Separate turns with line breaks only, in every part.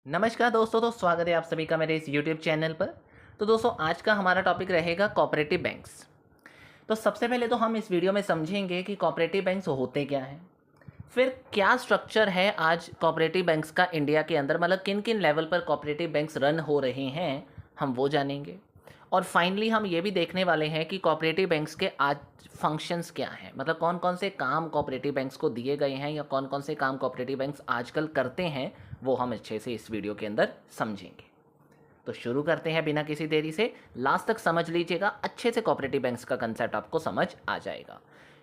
नमस्कार दोस्तों, तो स्वागत है आप सभी का मेरे इस YouTube चैनल पर। तो दोस्तों, आज का हमारा टॉपिक रहेगा कोऑपरेटिव बैंक्स। तो सबसे पहले तो हम इस वीडियो में समझेंगे कि कोऑपरेटिव बैंक्स होते क्या हैं, फिर क्या स्ट्रक्चर है आज कोऑपरेटिव बैंक्स का इंडिया के अंदर, मतलब किन किन लेवल पर कोऑपरेटिव बैंक्स रन हो रहे हैं हम वो जानेंगे। और फाइनली हम ये भी देखने वाले हैं कि कोऑपरेटिव बैंक्स के आज फंक्शंस क्या हैं, मतलब कौन कौन से काम कोऑपरेटिव बैंक्स को दिए गए हैं या कौन कौन से काम कोऑपरेटिव बैंक्स आजकल करते हैं, वो हम अच्छे से इस वीडियो के अंदर समझेंगे। तो शुरू करते हैं बिना किसी देरी से। लास्ट तक समझ लीजिएगा, अच्छे से कोऑपरेटिव बैंक्स का कंसेप्ट आपको समझ आ जाएगा।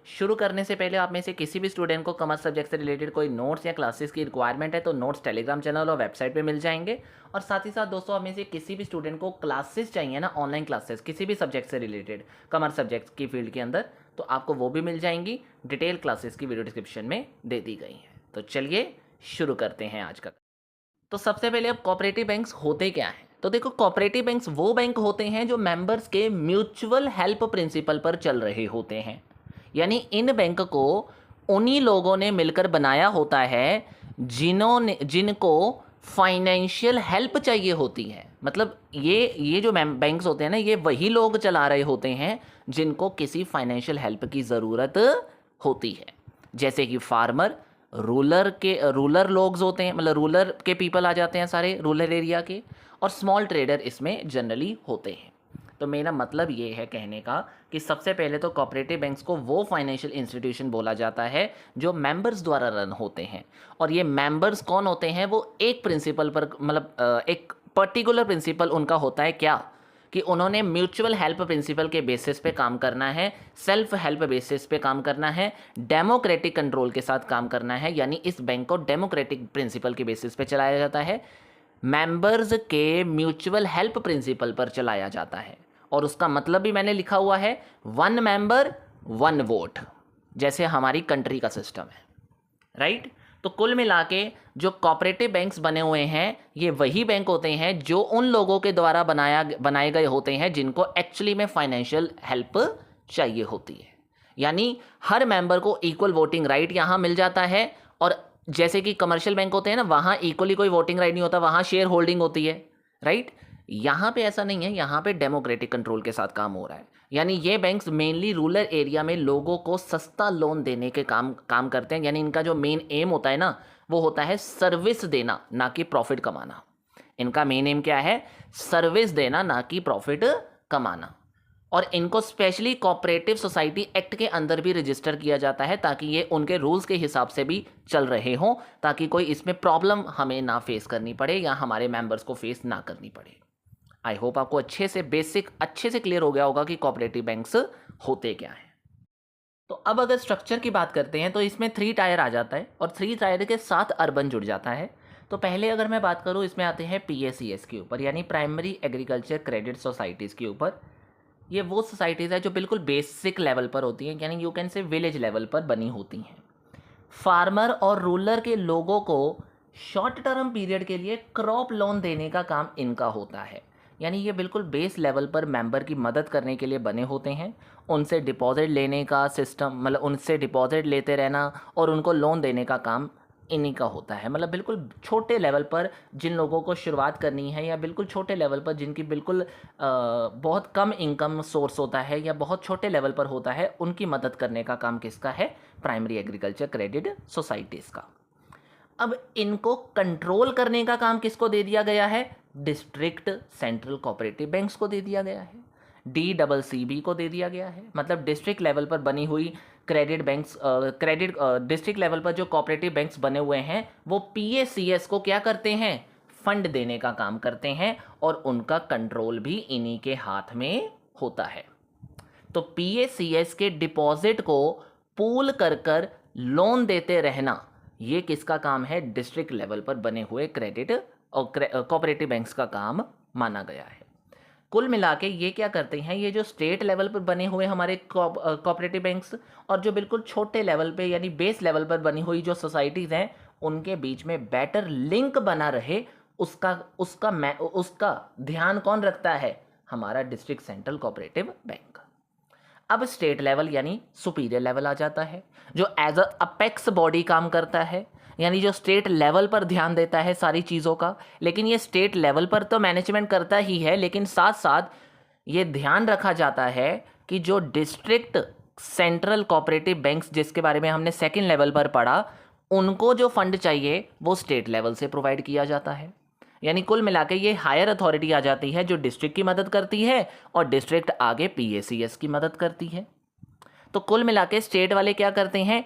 शुरू करने से पहले आप में से किसी भी स्टूडेंट को कॉमर्स सब्जेक्ट से रिलेटेड कोई नोट्स या क्लासेस की रिक्वायरमेंट है तो नोट्स टेलीग्राम चैनल और वेबसाइट पे मिल जाएंगे। और साथ ही साथ दोस्तों, आप में से किसी भी स्टूडेंट को क्लासेस चाहिए ना, ऑनलाइन क्लासेस किसी भी सब्जेक्ट से रिलेटेड कॉमर्स सब्जेक्ट की फील्ड के अंदर, तो आपको वो भी मिल जाएंगी। डिटेल क्लासेस की वीडियो डिस्क्रिप्शन में दे दी गई है। तो चलिए शुरू करते हैं आज का। तो सबसे पहले अब कोऑपरेटिव बैंक्स होते क्या हैं। तो देखो, कोऑपरेटिव बैंक्स वो बैंक होते हैं जो मेंबर्स के म्यूचुअल हेल्प प्रिंसिपल पर चल रहे होते हैं। यानी इन बैंक को उन्हीं लोगों ने मिलकर बनाया होता है जिनको फाइनेंशियल हेल्प चाहिए होती है। मतलब ये जो बैंक्स होते हैं ना, ये वही लोग चला रहे होते हैं जिनको किसी फाइनेंशियल हेल्प की ज़रूरत होती है। जैसे कि फार्मर, रूलर लोग होते हैं, मतलब रूलर के पीपल आ जाते हैं सारे रूरल एरिया के, और स्मॉल ट्रेडर इसमें जनरली होते हैं। तो मेरा मतलब ये है कहने का कि सबसे पहले तो कोऑपरेटिव बैंक्स को वो फाइनेंशियल इंस्टीट्यूशन बोला जाता है जो मेंबर्स द्वारा रन होते हैं। और ये मेंबर्स कौन होते हैं, वो एक प्रिंसिपल पर, मतलब एक पर्टिकुलर प्रिंसिपल उनका होता है क्या, कि उन्होंने म्यूचुअल हेल्प प्रिंसिपल के बेसिस पे काम करना है, सेल्फ हेल्प बेसिस पे काम करना है, डेमोक्रेटिक कंट्रोल के साथ काम करना है। यानी इस बैंक को डेमोक्रेटिक प्रिंसिपल के बेसिस पे चलाया जाता है, मेंबर्स के म्यूचुअल हेल्प प्रिंसिपल पर चलाया जाता है। और उसका मतलब भी मैंने लिखा हुआ है, वन मेंबर वन वोट, जैसे हमारी कंट्री का सिस्टम है, राइट। तो कुल मिला के जो कोऑपरेटिव बैंक्स बने हुए हैं, ये वही बैंक होते हैं जो उन लोगों के द्वारा बनाए गए होते हैं जिनको एक्चुअली में फाइनेंशियल हेल्प चाहिए होती है। यानी हर मेंबर को इक्वल वोटिंग राइट यहाँ मिल जाता है। और जैसे कि कमर्शियल बैंक होते हैं ना, वहाँ इक्वली कोई वोटिंग राइट नहीं होता, वहाँ शेयर होल्डिंग होती है, राइट। यहाँ पे ऐसा नहीं है, यहाँ पे डेमोक्रेटिक कंट्रोल के साथ काम हो रहा है। यानी ये बैंक्स मेनली रूरल एरिया में लोगों को सस्ता लोन देने के काम करते हैं। यानी इनका जो मेन एम होता है ना, वो होता है सर्विस देना, ना कि प्रॉफिट कमाना। इनका मेन एम क्या है, सर्विस देना, ना कि प्रॉफिट कमाना। और इनको स्पेशली कोऑपरेटिव सोसाइटी एक्ट के अंदर भी रजिस्टर किया जाता है, ताकि ये उनके रूल्स के हिसाब से भी चल रहे हों, ताकि कोई इसमें प्रॉब्लम हमें ना फेस करनी पड़े या हमारे मेंबर्स को फेस ना करनी पड़े। आई होप आपको अच्छे से बेसिक अच्छे से क्लियर हो गया होगा कि कोऑपरेटिव बैंक्स होते क्या हैं। तो अब अगर स्ट्रक्चर की बात करते हैं तो इसमें 3 टायर आ जाता है और 3 टायर के साथ अर्बन जुड़ जाता है। तो पहले अगर मैं बात करूं, इसमें आते हैं PACS के ऊपर, यानी प्राइमरी एग्रीकल्चर क्रेडिट सोसाइटीज़ के ऊपर। ये वो सोसाइटीज़ है जो बिल्कुल बेसिक लेवल पर होती हैं, यानी you can say village level पर बनी होती हैं। फार्मर और रूरल के लोगों को शॉर्ट टर्म पीरियड के लिए क्रॉप लोन देने का काम इनका होता है। यानी ये बिल्कुल बेस लेवल पर मेंबर की मदद करने के लिए बने होते हैं। उनसे डिपॉजिट लेने का सिस्टम, मतलब उनसे डिपॉजिट लेते रहना और उनको लोन देने का काम इन्हीं का होता है। मतलब बिल्कुल छोटे लेवल पर जिन लोगों को शुरुआत करनी है, या बिल्कुल छोटे लेवल पर जिनकी बिल्कुल बहुत कम इनकम सोर्स होता है या बहुत छोटे लेवल पर होता है, उनकी मदद करने का काम किसका है, प्राइमरी एग्रीकल्चर क्रेडिट सोसाइटीज़ का। अब इनको कंट्रोल करने का काम किसको दे दिया गया है, डिस्ट्रिक्ट सेंट्रल कोऑपरेटिव बैंक्स को दे दिया गया है, DCCB को दे दिया गया है। मतलब डिस्ट्रिक्ट लेवल पर बनी हुई क्रेडिट बैंक्स, डिस्ट्रिक्ट लेवल पर जो कोऑपरेटिव बैंक्स बने हुए हैं, वो PACS को क्या करते हैं, फंड देने का काम करते हैं, और उनका कंट्रोल भी इन्हीं के हाथ में होता है। तो PACS के डिपॉजिट को पूल कर लोन देते रहना, ये किसका काम है, डिस्ट्रिक्ट लेवल पर बने हुए क्रेडिट और कोऑपरेटिव बैंक्स का काम माना गया है। कुल मिला के ये क्या करते हैं, ये जो स्टेट लेवल पर बने हुए हमारे कोऑपरेटिव बैंक्स और जो बिल्कुल छोटे लेवल पे यानी बेस लेवल पर बनी हुई जो सोसाइटीज़ हैं, उनके बीच में बेटर लिंक बना रहे, उसका ध्यान कौन रखता है, हमारा डिस्ट्रिक्ट सेंट्रल कोऑपरेटिव बैंक। अब स्टेट लेवल यानी सुपीरियर लेवल आ जाता है, जो एज अ अपेक्स बॉडी काम करता है। यानी जो स्टेट लेवल पर ध्यान देता है सारी चीज़ों का। लेकिन ये स्टेट लेवल पर तो मैनेजमेंट करता ही है, लेकिन साथ साथ ये ध्यान रखा जाता है कि जो डिस्ट्रिक्ट सेंट्रल कोऑपरेटिव बैंक्स जिसके बारे में हमने सेकंड लेवल पर पढ़ा, उनको जो फंड चाहिए वो स्टेट लेवल से प्रोवाइड किया जाता है। यानी कुल मिला के ये हायर अथॉरिटी आ जाती है जो डिस्ट्रिक्ट की मदद करती है और डिस्ट्रिक्ट आगे PACS की मदद करती है। तो कुल मिला के स्टेट वाले क्या करते हैं,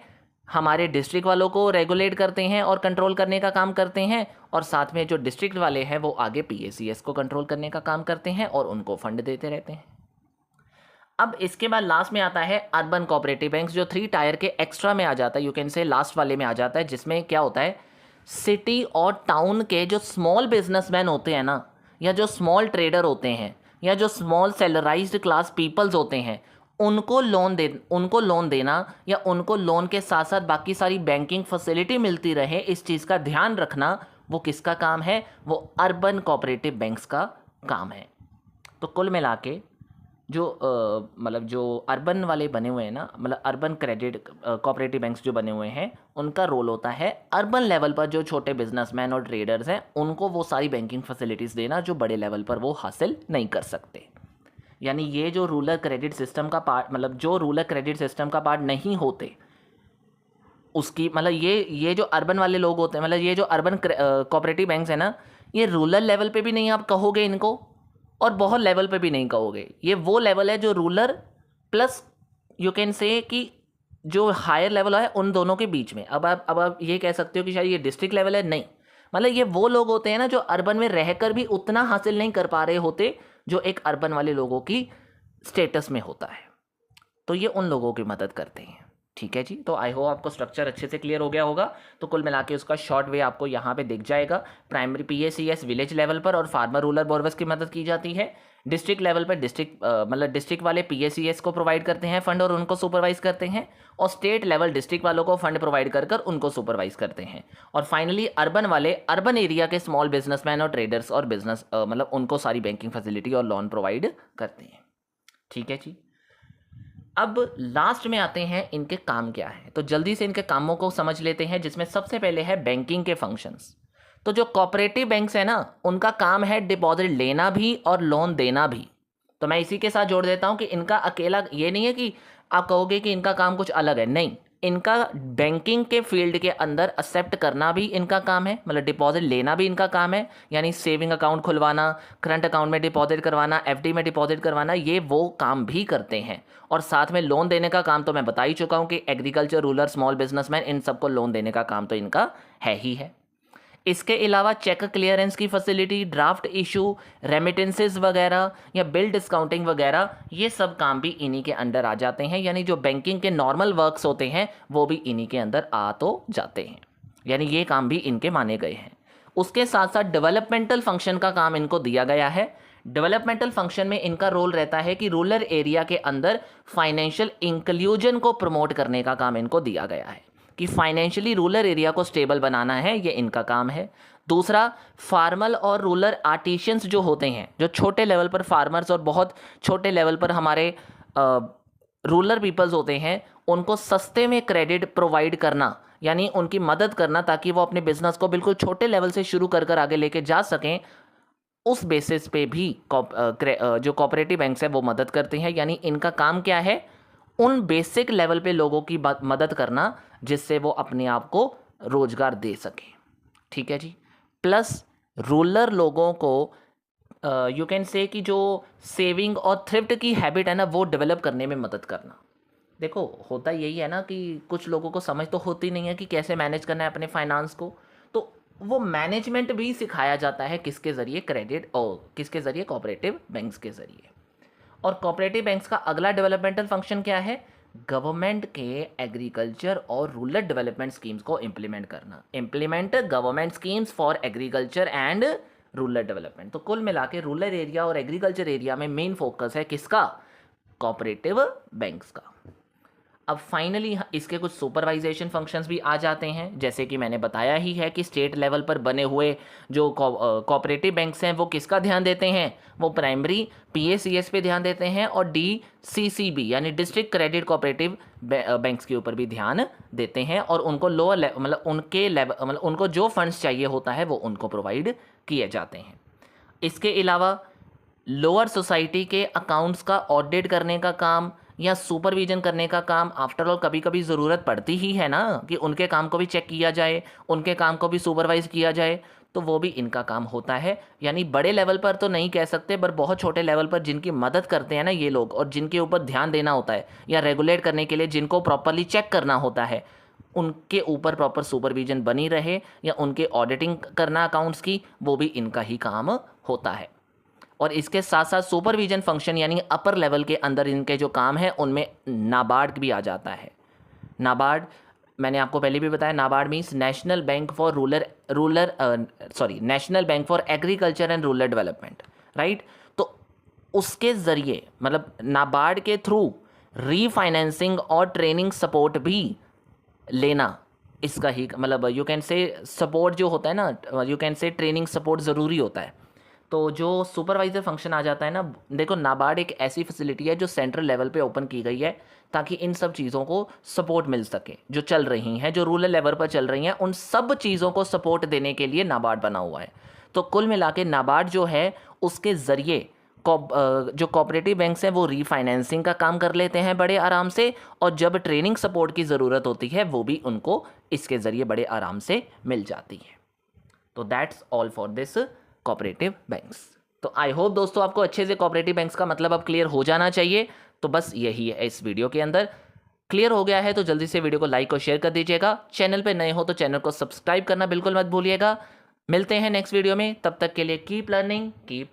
हमारे डिस्ट्रिक्ट वालों को रेगुलेट करते हैं और कंट्रोल करने का काम करते हैं, और साथ में जो डिस्ट्रिक्ट वाले हैं वो आगे PACS को कंट्रोल करने का काम करते हैं और उनको फंड देते रहते हैं। अब इसके बाद लास्ट में आता है अर्बन कोऑपरेटिव बैंक्स, जो 3 टायर के एक्स्ट्रा में आ जाता है, यू कैन से लास्ट वाले में आ जाता है, जिसमें क्या होता है, सिटी और टाउन के जो स्मॉल बिजनेसमैन होते हैं ना, या जो स्मॉल ट्रेडर होते हैं, या जो स्मॉल सैलराइज्ड क्लास पीपल्स होते हैं, उनको लोन देना या उनको लोन के साथ साथ बाकी सारी बैंकिंग फैसिलिटी मिलती रहे, इस चीज़ का ध्यान रखना वो किसका काम है, वो अर्बन कोऑपरेटिव बैंक्स का काम है। तो कुल मिला के जो मतलब जो अर्बन वाले बने हुए हैं ना, मतलब अर्बन क्रेडिट कोऑपरेटिव बैंक्स जो बने हुए हैं, उनका रोल होता है अर्बन लेवल पर जो छोटे बिजनेसमैन और ट्रेडर्स हैं उनको वो सारी बैंकिंग फैसिलिटीज़ देना जो बड़े लेवल पर वो हासिल नहीं कर सकते। यानी ये जो रूरल क्रेडिट सिस्टम का पार्ट, मतलब जो रूरल क्रेडिट सिस्टम का पार्ट नहीं होते उसकी, मतलब ये जो अर्बन वाले लोग होते हैं, मतलब ये जो अर्बन कोऑपरेटिव बैंक्स हैं ना, ये रूरल लेवल पे भी नहीं आप कहोगे इनको और बहुत लेवल पे भी नहीं कहोगे। ये वो लेवल है जो rural plus you can say कि जो हायर लेवल है उन दोनों के बीच में। अब आप ये कह सकते हो कि शायद ये डिस्ट्रिक्ट लेवल है, नहीं, मतलब ये वो लोग होते हैं ना जो अर्बन में रहकर भी उतना हासिल नहीं कर पा रहे होते जो एक अर्बन वाले लोगों की स्टेटस में होता है, तो ये उन लोगों की मदद करते हैं। ठीक है जी, तो आई होप आपको स्ट्रक्चर अच्छे से क्लियर हो गया होगा। तो कुल मिला के उसका शॉर्ट वे आपको यहाँ पे दिख जाएगा। प्राइमरी PACS विलेज लेवल पर और फार्मर रूरल बोरवेल्स की मदद की जाती है। डिस्ट्रिक्ट लेवल पर डिस्ट्रिक्ट वाले PACS को प्रोवाइड करते हैं फंड और उनको सुपरवाइज करते हैं, और स्टेट लेवल डिस्ट्रिक्ट वालों को फंड प्रोवाइड कर उनको सुपरवाइज करते हैं, और फाइनली अर्बन वाले अर्बन एरिया के स्मॉल बिजनेसमैन और ट्रेडर्स और बिजनेस मतलब उनको सारी बैंकिंग फैसिलिटी और लोन प्रोवाइड करते हैं। ठीक है जी, अब लास्ट में आते हैं इनके काम क्या है। तो जल्दी से इनके कामों को समझ लेते हैं, जिसमें सबसे पहले है बैंकिंग के फंक्शंस। तो जो कोऑपरेटिव बैंक्स है ना, उनका काम है डिपॉजिट लेना भी और लोन देना भी। तो मैं इसी के साथ जोड़ देता हूं कि इनका अकेला ये नहीं है कि आप कहोगे कि इनका काम कुछ अलग है, नहीं, इनका बैंकिंग के फील्ड के अंदर एक्सेप्ट करना भी इनका काम है, मतलब डिपॉजिट लेना भी इनका काम है, यानी सेविंग अकाउंट खुलवाना, करंट अकाउंट में डिपॉजिट करवाना, FD में डिपॉजिट करवाना, ये वो काम भी करते हैं। और साथ में लोन देने का काम तो मैं बता ही चुका हूँ कि एग्रीकल्चर, रूरल, स्मॉल बिजनेसमैन, इन सबको लोन देने का काम तो इनका है ही है। इसके अलावा चेक क्लियरेंस की फैसिलिटी, ड्राफ्ट इशू, रेमिटेंसेस वगैरह या बिल डिस्काउंटिंग वगैरह, ये सब काम भी इन्हीं के अंडर आ जाते हैं। यानी जो बैंकिंग के नॉर्मल वर्क्स होते हैं वो भी इन्हीं के अंदर आ तो जाते हैं, यानी ये काम भी इनके माने गए हैं। उसके साथ साथ डेवलपमेंटल फंक्शन का काम इनको दिया गया है। डेवलपमेंटल फंक्शन में इनका रोल रहता है कि रूरल एरिया के अंदर फाइनेंशियल इंक्लूजन को प्रमोट करने का काम इनको दिया गया है, कि फाइनेंशियली रूरल एरिया को स्टेबल बनाना है, ये इनका काम है। दूसरा, फार्मल और रूरल आर्टिशियंस जो होते हैं, जो छोटे लेवल पर फार्मर्स और बहुत छोटे लेवल पर हमारे रूरल पीपल्स होते हैं, उनको सस्ते में क्रेडिट प्रोवाइड करना, यानी उनकी मदद करना ताकि वो अपने बिजनेस को बिल्कुल छोटे लेवल से शुरू कर आगे लेके जा सकें, उस बेसिस पे भी जो कोऑपरेटिव बैंक्स है वो मदद करते हैं। यानी इनका काम क्या है, उन बेसिक लेवल पे लोगों की मदद करना जिससे वो अपने आप को रोजगार दे सके। ठीक है जी, प्लस रूरल लोगों को यू कैन से कि जो सेविंग और थ्रिफ्ट की हैबिट है ना, वो डेवलप करने में मदद करना। देखो होता यही है ना कि कुछ लोगों को समझ तो होती नहीं है कि कैसे मैनेज करना है अपने फाइनेंस को, तो वो मैनेजमेंट भी सिखाया जाता है किसके ज़रिए, क्रेडिट और किसके ज़रिए, कोऑपरेटिव बैंक्स के ज़रिए। और कोऑपरेटिव बैंक्स का अगला डेवलपमेंटल फंक्शन क्या है, गवर्नमेंट के एग्रीकल्चर और रूरल डेवलपमेंट स्कीम्स को इम्प्लीमेंट करना, implement government schemes for agriculture and rural development. तो कुल मिला के रूरल एरिया और एग्रीकल्चर एरिया में मेन फोकस है किसका, कोऑपरेटिव बैंक्स का। अब फाइनली इसके कुछ सुपरवाइजेशन फंक्शंस भी आ जाते हैं, जैसे कि मैंने बताया ही है कि स्टेट लेवल पर बने हुए जो कोऑपरेटिव बैंक्स हैं वो किसका ध्यान देते हैं, वो प्राइमरी PACS पे ध्यान देते हैं और DCCB यानी डिस्ट्रिक्ट क्रेडिट कोऑपरेटिव बैंक्स के ऊपर भी ध्यान देते हैं और उनको लोअर मतलब उनके लेवल मतलब उनको जो फंड्स चाहिए होता है वो उनको प्रोवाइड किए जाते हैं। इसके अलावा लोअर सोसाइटी के अकाउंट्स का ऑडिट करने का काम या सुपरविजन करने का काम, आफ्टर ऑल कभी कभी ज़रूरत पड़ती ही है ना कि उनके काम को भी चेक किया जाए, उनके काम को भी सुपरवाइज किया जाए, तो वो भी इनका काम होता है। यानी बड़े लेवल पर तो नहीं कह सकते, पर बहुत छोटे लेवल पर जिनकी मदद करते हैं ना ये लोग और जिनके ऊपर ध्यान देना होता है या रेगुलेट करने के लिए जिनको प्रॉपरली चेक करना होता है, उनके ऊपर प्रॉपर सुपरविजन बनी रहे या उनके ऑडिटिंग करना अकाउंट्स की, वो भी इनका ही काम होता है। और इसके साथ साथ सुपरविजन फंक्शन यानी अपर लेवल के अंदर इनके जो काम है उनमें नाबार्ड भी आ जाता है। नाबार्ड मैंने आपको पहले भी बताया, NABARD means national bank for agriculture and rural development, right. तो उसके ज़रिए मतलब नाबार्ड के थ्रू रीफाइनेंसिंग और ट्रेनिंग सपोर्ट भी लेना इसका ही मतलब यू कैन से सपोर्ट जो होता है ना, you can say training support ज़रूरी होता है। तो जो सुपरवाइज़र फंक्शन आ जाता है ना, देखो नाबार्ड एक ऐसी फैसिलिटी है जो सेंट्रल लेवल पे ओपन की गई है ताकि इन सब चीज़ों को सपोर्ट मिल सके, जो चल रही हैं, जो रूरल लेवल पर चल रही हैं, उन सब चीज़ों को सपोर्ट देने के लिए नाबार्ड बना हुआ है। तो कुल मिला के नाबार्ड जो है उसके ज़रिए जो कोऑपरेटिव बैंक्स हैं वो रीफाइनेंसिंग का काम कर लेते हैं बड़े आराम से, और जब ट्रेनिंग सपोर्ट की ज़रूरत होती है वो भी उनको इसके ज़रिए बड़े आराम से मिल जाती है। तो that's all for this cooperative banks. तो आई होप दोस्तों आपको अच्छे से कोऑपरेटिव बैंक्स का मतलब अब क्लियर हो जाना चाहिए। तो बस यही है इस वीडियो के अंदर। क्लियर हो गया है तो जल्दी से वीडियो को लाइक और शेयर कर दीजिएगा। चैनल पे नए हो तो चैनल को सब्सक्राइब करना बिल्कुल मत भूलिएगा। मिलते हैं नेक्स्ट वीडियो में, तब तक के लिए कीप लर्निंग कीप